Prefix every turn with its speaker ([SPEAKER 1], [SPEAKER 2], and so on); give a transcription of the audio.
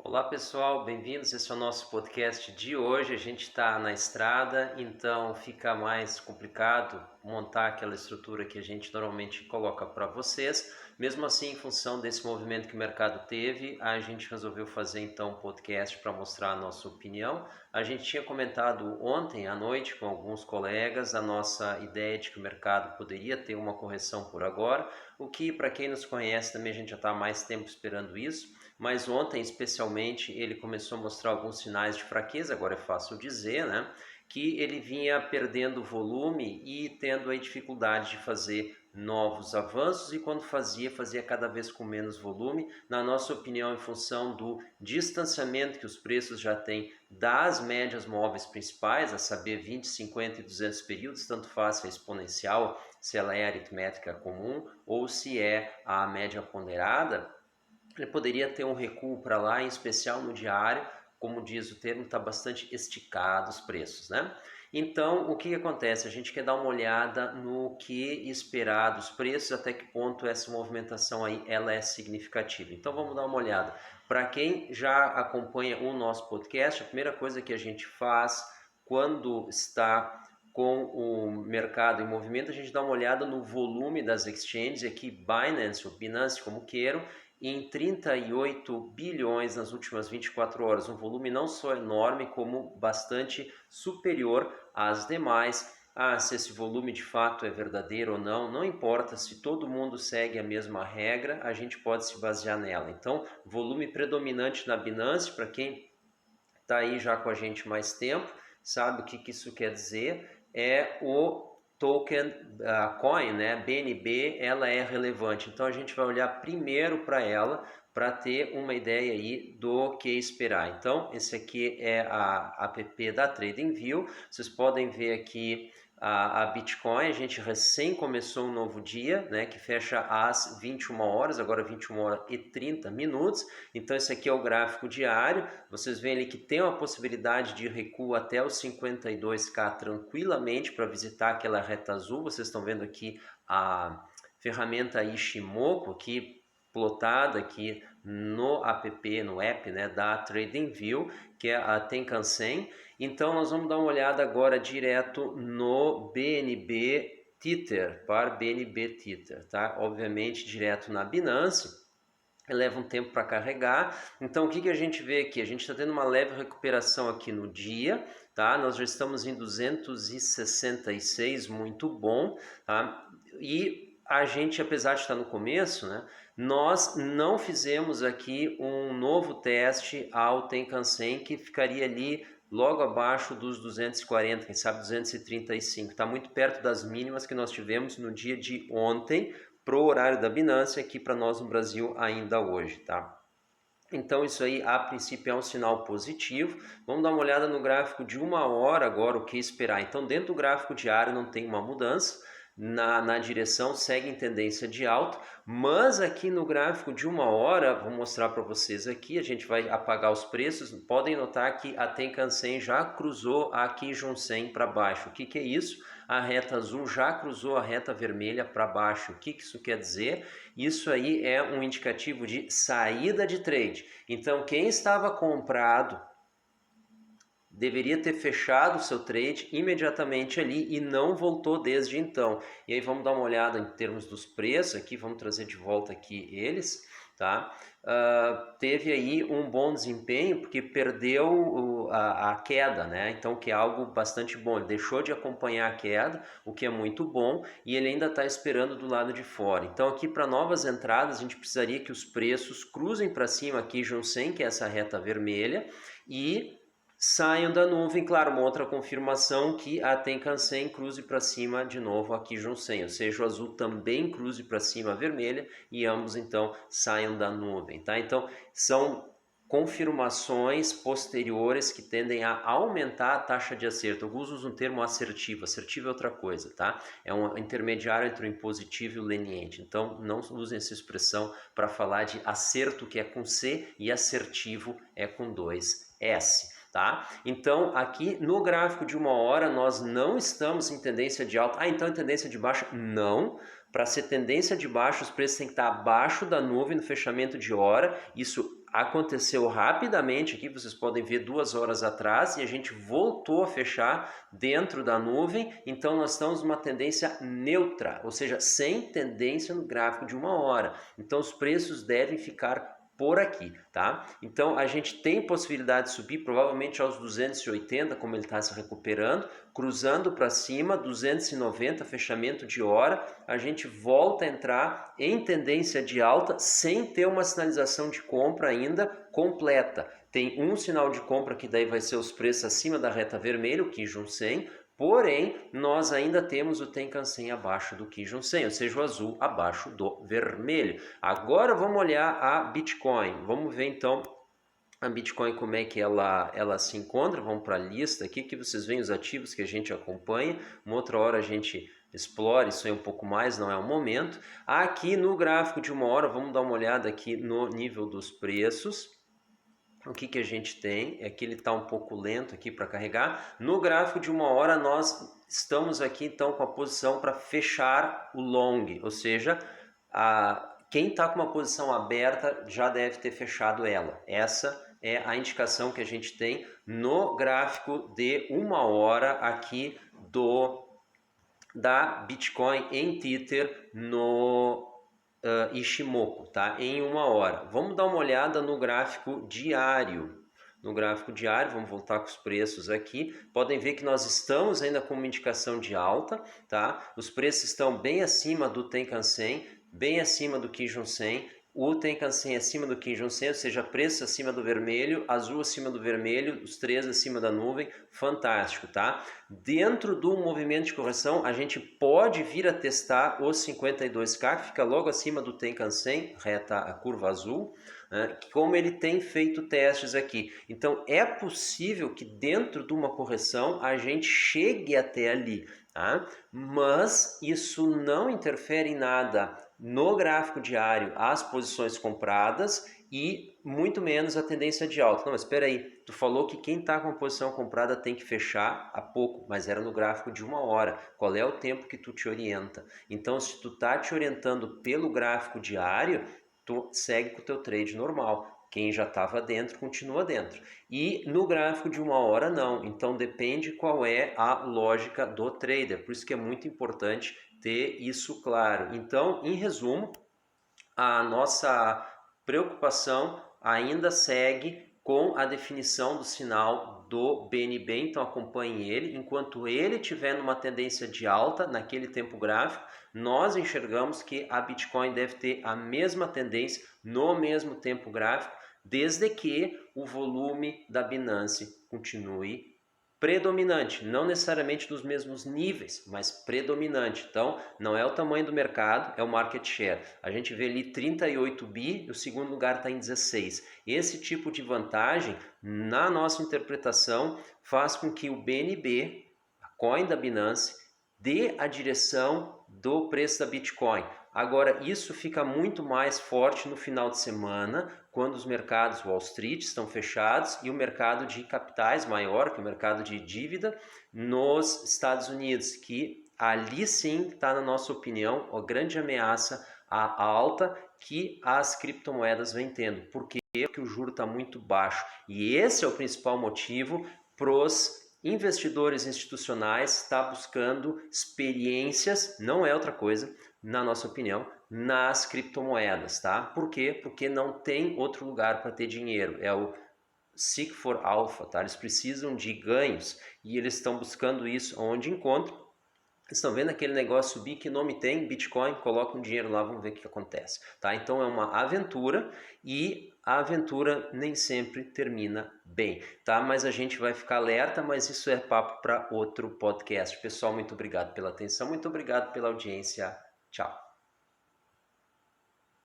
[SPEAKER 1] Olá pessoal, bem-vindos. Esse é o nosso podcast de hoje. A gente está na estrada, então fica mais complicado montar aquela estrutura que a gente normalmente coloca para vocês. Mesmo assim, em função desse movimento que o mercado teve, a gente resolveu fazer então um podcast para mostrar a nossa opinião. A gente tinha comentado ontem à noite com alguns colegas a nossa ideia de que o mercado poderia ter uma correção por agora, o que para quem nos conhece também a gente já está há mais tempo esperando isso. Mas ontem, especialmente, ele começou a mostrar alguns sinais de fraqueza, agora é fácil dizer, né? Que ele vinha perdendo volume e tendo a dificuldade de fazer novos avanços e quando fazia cada vez com menos volume, na nossa opinião, em função do distanciamento que os preços já têm das médias móveis principais, a saber 20, 50 e 200 períodos, tanto faz se é exponencial, se ela é aritmética comum ou se é a média ponderada. Ele poderia ter um recuo para lá, em especial no diário, como diz o termo, está bastante esticado os preços, né? Então, o que acontece? A gente quer dar uma olhada no que esperar dos preços, até que ponto essa movimentação aí ela é significativa. Então, vamos dar uma olhada. Para quem já acompanha o nosso podcast, a primeira coisa que a gente faz quando está com o mercado em movimento, a gente dá uma olhada no volume das exchanges, aqui Binance ou Binance, como queiram, em 38 bilhões nas últimas 24 horas, um volume não só enorme, como bastante superior às demais. Se esse volume de fato é verdadeiro ou não, não importa, se todo mundo segue a mesma regra, a gente pode se basear nela. Então, volume predominante na Binance, para quem está aí já com a gente mais tempo, sabe o que isso quer dizer, é o token, a coin, né, BNB, ela é relevante. Então a gente vai olhar primeiro para ela para ter uma ideia aí do que esperar. Então esse aqui é a app da TradingView. Vocês podem ver aqui a Bitcoin, a gente recém começou um novo dia, né, que fecha às 21 horas, agora 21 horas e 30 minutos. Então esse aqui é o gráfico diário. Vocês veem ali que tem uma possibilidade de recuo até os 52K tranquilamente para visitar aquela reta azul. Vocês estão vendo aqui a ferramenta Ishimoku aqui plotada aqui no app, no app, né, da TradingView, que é a Tenkan-sen. Então nós vamos dar uma olhada agora direto no BNB Tether, par BNB Tether, tá? Obviamente direto na Binance. Leva um tempo para carregar. Então o que a gente vê aqui? A gente está tendo uma leve recuperação aqui no dia, tá? Nós já estamos em 266, muito bom, tá? E a gente, apesar de estar no começo, né, nós não fizemos aqui um novo teste ao Tenkan-sen, que ficaria ali logo abaixo dos 240, quem sabe 235. Está muito perto das mínimas que nós tivemos no dia de ontem, pro horário da Binance, aqui para nós no Brasil ainda hoje, tá? Então isso aí a princípio é um sinal positivo. Vamos dar uma olhada no gráfico de uma hora agora, o que esperar. Então dentro do gráfico diário não tem uma mudança, na direção segue em tendência de alta, mas aqui no gráfico de uma hora, vou mostrar para vocês aqui, a gente vai apagar os preços, podem notar que a Tenkan-sen já cruzou a Kijun-sen para baixo. O que é isso? A reta azul já cruzou a reta vermelha para baixo. O que isso quer dizer? Isso aí é um indicativo de saída de trade. Então, quem estava comprado deveria ter fechado o seu trade imediatamente ali e não voltou desde então. E aí vamos dar uma olhada em termos dos preços aqui, vamos trazer de volta aqui eles, tá? Teve aí um bom desempenho porque perdeu a queda, né? Então que é algo bastante bom, ele deixou de acompanhar a queda, o que é muito bom, e ele ainda está esperando do lado de fora. Então aqui para novas entradas a gente precisaria que os preços cruzem para cima aqui Kijun-sen, que é essa reta vermelha, e saiam da nuvem. Claro, uma outra confirmação que a Tenkan-sen cruze para cima de novo a Kijun-sen, ou seja, o azul também cruze para cima a vermelha e ambos então saiam da nuvem, tá? Então são confirmações posteriores que tendem a aumentar a taxa de acerto. Alguns usam o termo assertivo, assertivo é outra coisa, tá? É um intermediário entre o impositivo e o leniente, então não usem essa expressão para falar de acerto, que é com C, e assertivo é com 2S. Tá? Então, aqui no gráfico de uma hora, nós não estamos em tendência de alta. Então em tendência de baixa? Não. Para ser tendência de baixa, os preços têm que estar abaixo da nuvem no fechamento de hora. Isso aconteceu rapidamente aqui, vocês podem ver 2 horas atrás, e a gente voltou a fechar dentro da nuvem, então nós estamos numa tendência neutra, ou seja, sem tendência no gráfico de 1 hora. Então os preços devem ficar por aqui, tá? Então a gente tem possibilidade de subir provavelmente aos 280, como ele está se recuperando, cruzando para cima, 290, fechamento de hora, a gente volta a entrar em tendência de alta sem ter uma sinalização de compra ainda completa. Tem um sinal de compra que daí vai ser os preços acima da reta vermelha, o Kijun 100, porém, nós ainda temos o Tenkan-sen abaixo do Kijun 100, ou seja, o azul abaixo do vermelho. Agora vamos olhar a Bitcoin. Vamos ver então a Bitcoin como é que ela se encontra. Vamos para a lista aqui, que vocês veem os ativos que a gente acompanha. Uma outra hora a gente explora isso aí um pouco mais, não é o momento. Aqui no gráfico de 1 hora, vamos dar uma olhada aqui no nível dos preços. O que a gente tem é que ele está um pouco lento aqui para carregar. No gráfico de 1 hora nós estamos aqui então com a posição para fechar o long, ou seja, quem está com uma posição aberta já deve ter fechado ela. Essa é a indicação que a gente tem no gráfico de 1 hora aqui da Bitcoin em Tether no Ishimoku, tá? Em 1 hora. Vamos dar uma olhada no gráfico diário. No gráfico diário, vamos voltar com os preços aqui. Podem ver que nós estamos ainda com uma indicação de alta, tá? Os preços estão bem acima do Tenkan-sen, bem acima do Kijun 100. O Tenkan-sen acima do Kijun 100, ou seja, preço acima do vermelho, azul acima do vermelho, os três acima da nuvem, fantástico, tá? Dentro do movimento de correção, a gente pode vir a testar os 52K, que fica logo acima do Tenkan-sen, reta a curva azul, né? Como ele tem feito testes aqui. Então, é possível que dentro de uma correção a gente chegue até ali, tá? Mas isso não interfere em nada no gráfico diário as posições compradas e muito menos a tendência de alta. Não, mas espera aí, tu falou que quem está com a posição comprada tem que fechar há pouco, mas era no gráfico de 1 hora. Qual é o tempo que tu te orienta? Então, se tu está te orientando pelo gráfico diário, tu segue com o teu trade normal. Quem já estava dentro, continua dentro. E no gráfico de 1 hora, não. Então, depende qual é a lógica do trader. Por isso que é muito importante ter isso claro. Então, em resumo, a nossa preocupação ainda segue com a definição do sinal do BNB, então acompanhe ele. Enquanto ele estiver numa tendência de alta naquele tempo gráfico, nós enxergamos que a Bitcoin deve ter a mesma tendência no mesmo tempo gráfico, desde que o volume da Binance continue predominante, não necessariamente nos mesmos níveis, mas predominante. Então, não é o tamanho do mercado, é o market share. A gente vê ali 38 bi e o segundo lugar está em 16. Esse tipo de vantagem, na nossa interpretação, faz com que o BNB, a coin da Binance, dê a direção do preço da Bitcoin. Agora, isso fica muito mais forte no final de semana, quando os mercados Wall Street estão fechados e o mercado de capitais maior, que é o mercado de dívida, nos Estados Unidos, que ali sim está, na nossa opinião, a grande ameaça à alta que as criptomoedas vêm tendo. Por quê? Porque o juro está muito baixo. E esse é o principal motivo para os investidores institucionais estar buscando experiências, não é outra coisa, na nossa opinião, nas criptomoedas, tá? Por quê? Porque não tem outro lugar para ter dinheiro. É o Seek for Alpha, tá? Eles precisam de ganhos e eles estão buscando isso onde encontram. Estão vendo aquele negócio subir, que nome tem? Bitcoin, coloca um dinheiro lá, vamos ver o que acontece, tá? Então é uma aventura e a aventura nem sempre termina bem, tá? Mas a gente vai ficar alerta, mas isso é papo para outro podcast. Pessoal, muito obrigado pela atenção, muito obrigado pela audiência. Tchau.